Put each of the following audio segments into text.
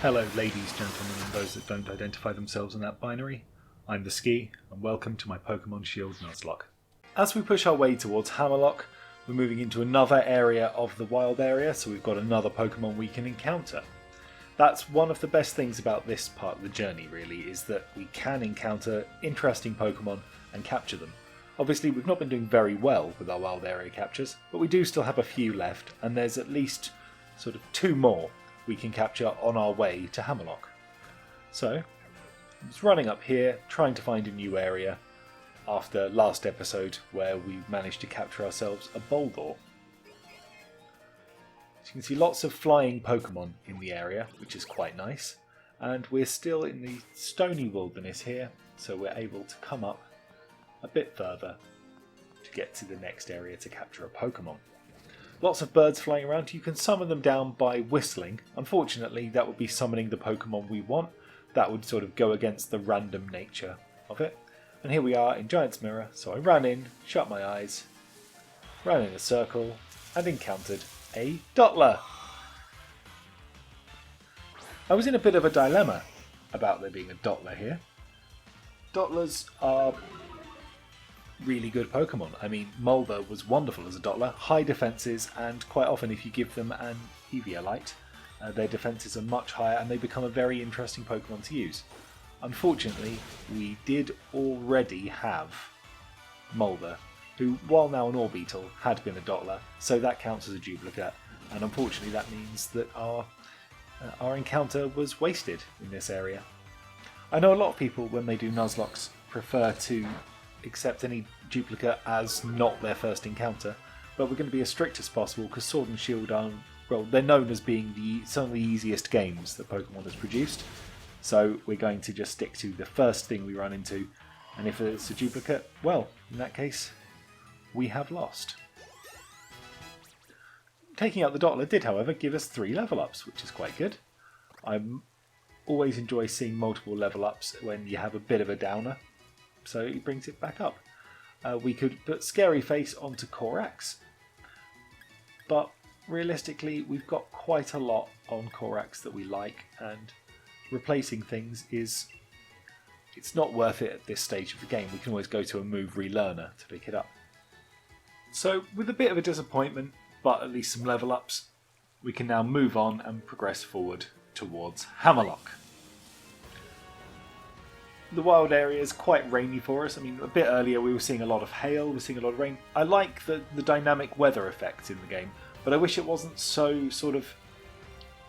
Hello ladies, gentlemen, and those that don't identify themselves in that binary. I'm the Ski, and welcome to my Pokémon Shield Nuzlocke. As we push our way towards Hammerlocke, we're moving into another area of the wild area, so we've got another Pokémon we can encounter. That's one of the best things about this part of the journey, really, is that we can encounter interesting Pokémon and capture them. Obviously, we've not been doing very well with our wild area captures, but we do still have a few left, and there's at least sort of 2 more we can capture on our way to Hammerlocke. So, I was running up here, trying to find a new area, after last episode where we managed to capture ourselves a Boldore. As you can see, lots of flying Pokemon in the area, which is quite nice. And we're still in the stony wilderness here, so we're able to come up a bit further to get to the next area to capture a Pokemon. Lots of birds flying around. You can summon them down by whistling. Unfortunately, that would be summoning the Pokemon we want. That would sort of go against the random nature of it. And here we are in Giant's Mirror, so I ran in, shut my eyes, ran in a circle, and encountered a Dottler. I was in a bit of a dilemma about there being a Dottler here. Dottlers are really good Pokemon. I mean, Mulder was wonderful as a Dottler, high defences, and quite often if you give them an Eviolite, their defences are much higher and they become a very interesting Pokemon to use. Unfortunately, we did already have Mulder, who, while now an Orbeetle, had been a Dottler, so that counts as a duplicate, and unfortunately that means that our encounter was wasted in this area. I know a lot of people, when they do Nuzlockes, prefer to accept any duplicate as not their first encounter, but we're going to be as strict as possible because Sword and Shield are, well, they're known as being some of the easiest games that Pokemon has produced, so we're going to just stick to the first thing we run into, and if it's a duplicate, well, in that case, we have lost. Taking out the Dottler did, however, give us 3 level ups, which is quite good. I always enjoy seeing multiple level ups when you have a bit of a downer, so it brings it back up. We could put Scary Face onto Korax, but realistically we've got quite a lot on Korax that we like, and replacing things it's not worth it at this stage of the game. We can always go to a move relearner to pick it up. So with a bit of a disappointment, but at least some level ups, we can now move on and progress forward towards Hammerlocke. The wild area is quite rainy for us. I mean, a bit earlier we were seeing a lot of hail, we're seeing a lot of rain. I like the dynamic weather effects in the game, but I wish it wasn't so sort of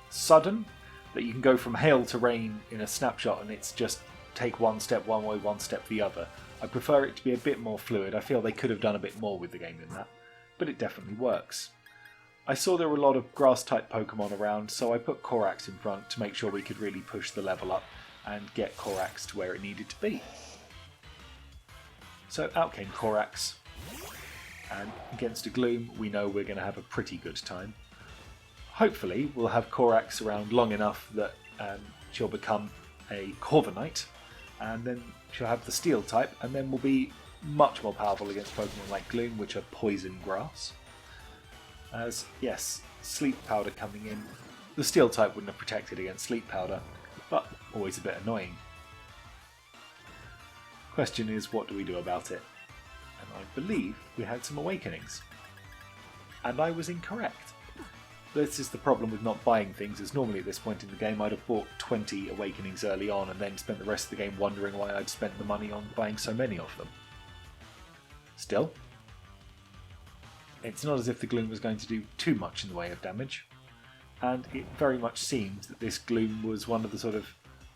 sudden that you can go from hail to rain in a snapshot and it's just take one step one way, one step the other. I prefer it to be a bit more fluid. I feel they could have done a bit more with the game than that, but it definitely works. I saw there were a lot of grass-type Pokemon around, so I put Korax in front to make sure we could really push the level up and get Korax to where it needed to be. So out came Korax, and against a Gloom we know we're going to have a pretty good time. Hopefully we'll have Korax around long enough that she'll become a Corviknight, and then she'll have the Steel type, and then we'll be much more powerful against Pokemon like Gloom, which are Poison Grass. As, yes, Sleep Powder coming in. The Steel type wouldn't have protected against Sleep Powder, but always a bit annoying. Question is, what do we do about it? And I believe we had some awakenings. And I was incorrect. This is the problem with not buying things, as normally at this point in the game I'd have bought 20 awakenings early on and then spent the rest of the game wondering why I'd spent the money on buying so many of them. Still, it's not as if the Gloom was going to do too much in the way of damage, and it very much seems that this Gloom was one of the sort of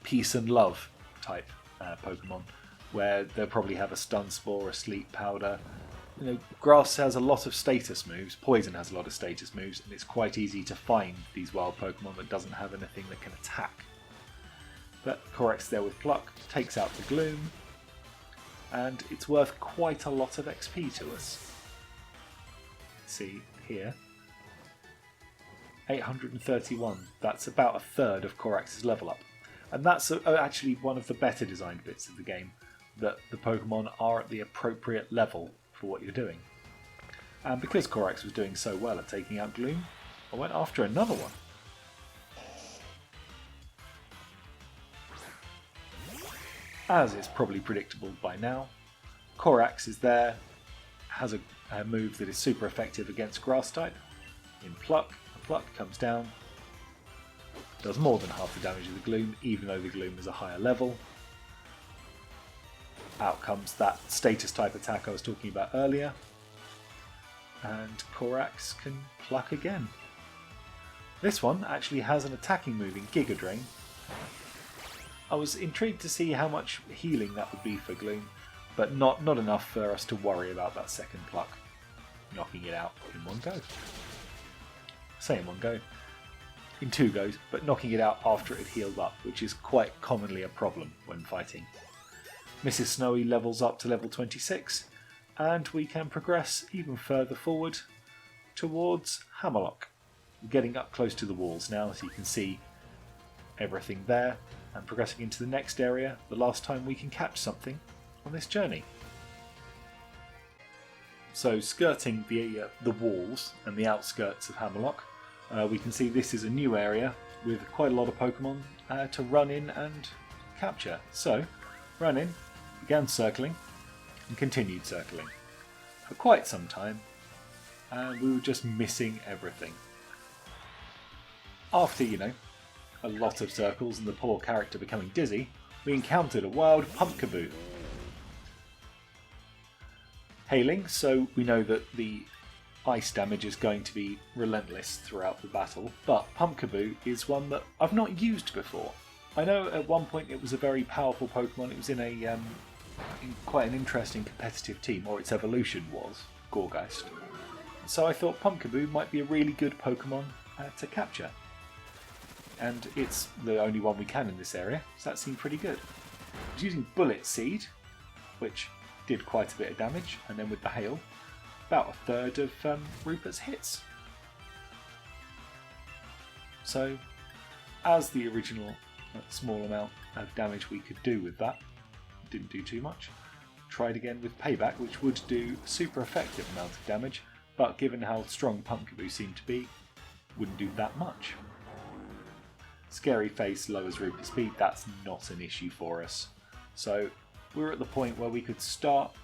peace and love type Pokemon, where they'll probably have a Stun Spore, a Sleep Powder. You know, Grass has a lot of status moves, Poison has a lot of status moves, and it's quite easy to find these wild Pokemon that doesn't have anything that can attack. But Korax there with Pluck takes out the Gloom, and it's worth quite a lot of XP to us. See here, 831, that's about a third of Korax's level up. And that's actually one of the better designed bits of the game, that the Pokemon are at the appropriate level for what you're doing. And because Korax was doing so well at taking out Gloom, I went after another one. As is probably predictable by now, Korax is there, has a move that is super effective against Grass type. In Pluck, the Pluck comes down, does more than half the damage of the Gloom, even though the Gloom is a higher level. Out comes that status type attack I was talking about earlier, and Korax can Pluck again. This one actually has an attacking move in Giga Drain. I was intrigued to see how much healing that would be for Gloom, but not enough for us to worry about that second Pluck, knocking it out in one go. I say in one go, in two goes, but knocking it out after it had healed up, which is quite commonly a problem when fighting. Mrs. Snowy levels up to level 26, and we can progress even further forward towards Hammerlocke. We're getting up close to the walls now, so you can see everything there, and progressing into the next area, the last time we can catch something on this journey. So skirting the walls and the outskirts of Hammerlocke, we can see this is a new area with quite a lot of Pokemon to run in and capture. So, ran in, began circling, and continued circling for quite some time, and we were just missing everything. After, a lot of circles and the poor character becoming dizzy, we encountered a wild Pumpkaboo. Hailing, so we know that the ice damage is going to be relentless throughout the battle, but Pumpkaboo is one that I've not used before. I know at one point it was a very powerful Pokemon. It was in in quite an interesting competitive team, or its evolution was, Gorgeist. So I thought Pumpkaboo might be a really good Pokemon to capture. And it's the only one we can in this area, so that seemed pretty good. I was using Bullet Seed, which did quite a bit of damage, and then with the Hail, about a third of Rupert's hits. So, as the original small amount of damage we could do with that, didn't do too much. Tried again with Payback, which would do a super effective amount of damage, but given how strong Pumpkaboo seemed to be, wouldn't do that much. Scary Face lowers Rupert's speed, that's not an issue for us. So we're at the point where we could start,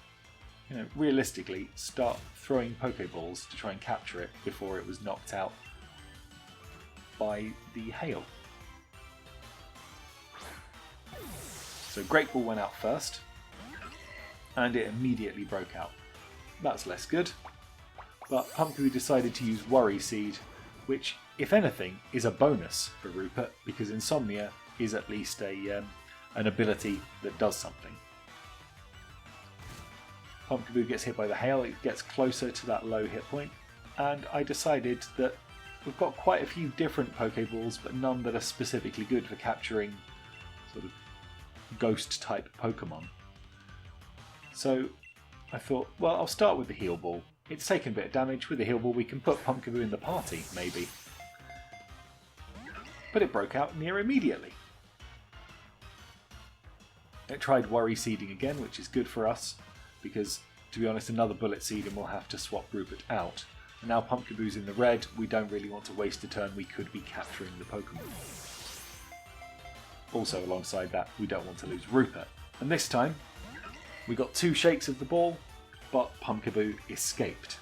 realistically, start throwing Pokeballs to try and capture it before it was knocked out by the Hail. So Great Ball went out first, and it immediately broke out. That's less good, but Pumpkaboo decided to use Worry Seed, which, if anything, is a bonus for Rupert, because Insomnia is at least an ability that does something. Pumpkaboo gets hit by the Hail, it gets closer to that low hit point, and I decided that we've got quite a few different Pokeballs, but none that are specifically good for capturing sort of ghost type Pokemon. So I thought, well, I'll start with the Heal Ball. It's taken a bit of damage. With the Heal Ball we can put Pumpkaboo in the party, maybe. But it broke out near immediately. It tried Worry Seeding again, which is good for us, because, to be honest, another Bullet Seed and we'll have to swap Rupert out. And now Pumpkaboo's in the red, we don't really want to waste a turn, we could be capturing the Pokemon. Also, alongside that, we don't want to lose Rupert. And this time, we got 2 shakes of the ball, but Pumpkaboo escaped.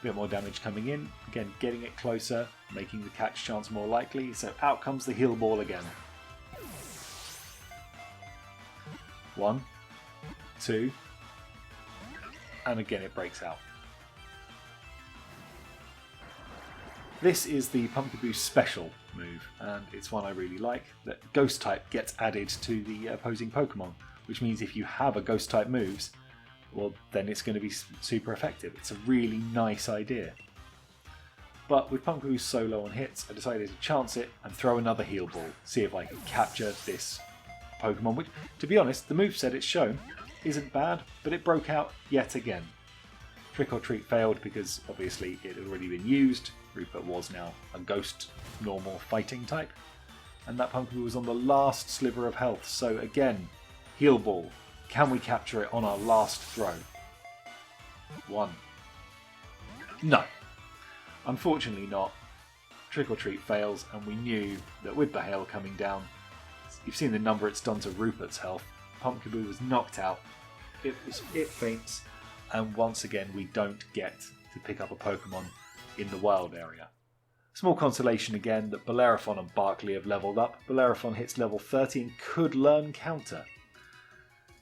A bit more damage coming in, again getting it closer, making the catch chance more likely, so out comes the Heal Ball again. 1, 2, and again it breaks out. This is the Pumpkaboo special move, and it's one I really like, that Ghost type gets added to the opposing Pokemon, which means if you have a Ghost type moves, well then it's going to be super effective. It's a really nice idea. But with Pumpkaboo so low on hits, I decided to chance it and throw another Heal Ball, see if I could capture this Pokemon, which, to be honest, the moveset it's shown isn't bad, but it broke out yet again. Trick or Treat failed because obviously it had already been used. Rupert was now a ghost normal fighting type, and that Pumpkaboo was on the last sliver of health, so again, Heal Ball. Can we capture it on our last throw? 1. No. Unfortunately not. Trick or Treat fails, and we knew that with the hail coming down, you've seen the number it's done to Rupert's health. Pumpkaboo was knocked out. It faints, and once again we don't get to pick up a Pokemon in the wild area. Small consolation again that Bellerophon and Barkley have leveled up. Bellerophon hits level 30 and could learn Counter.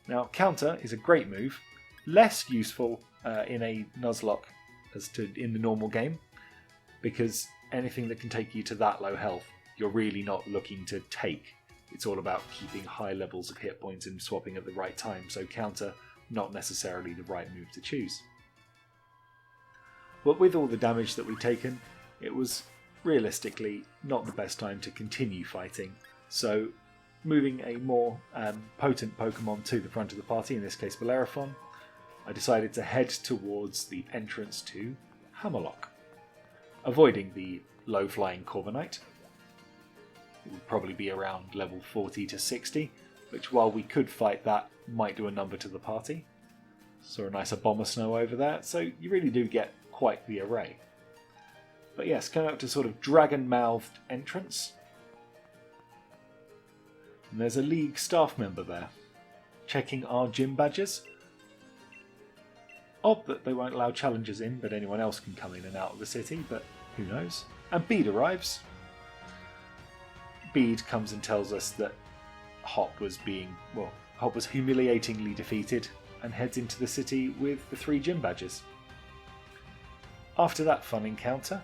Now Counter is a great move, less useful in a Nuzlocke as to in the normal game, because anything that can take you to that low health you're really not looking to take. It's all about keeping high levels of hit points and swapping at the right time, so Counter not necessarily the right move to choose. But with all the damage that we've taken, it was realistically not the best time to continue fighting, so moving a more potent Pokemon to the front of the party, in this case Bellerophon, I decided to head towards the entrance to Hammerlocke, avoiding the low-flying Corviknight. It would probably be around level 40 to 60, which while we could fight that, might do a number to the party. Saw a nice Abomasnow over there, so you really do get quite the array. But yes, coming up to sort of dragon-mouthed entrance. And there's a League staff member there, checking our gym badges. Odd that they won't allow challengers in, but anyone else can come in and out of the city, but who knows. And Bede arrives. Bede comes and tells us that Hop was humiliatingly defeated and heads into the city with the 3 gym badges. After that fun encounter,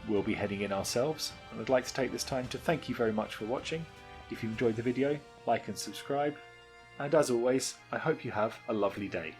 we'll be heading in ourselves, and I'd like to take this time to thank you very much for watching. If you enjoyed the video, like and subscribe, and as always, I hope you have a lovely day.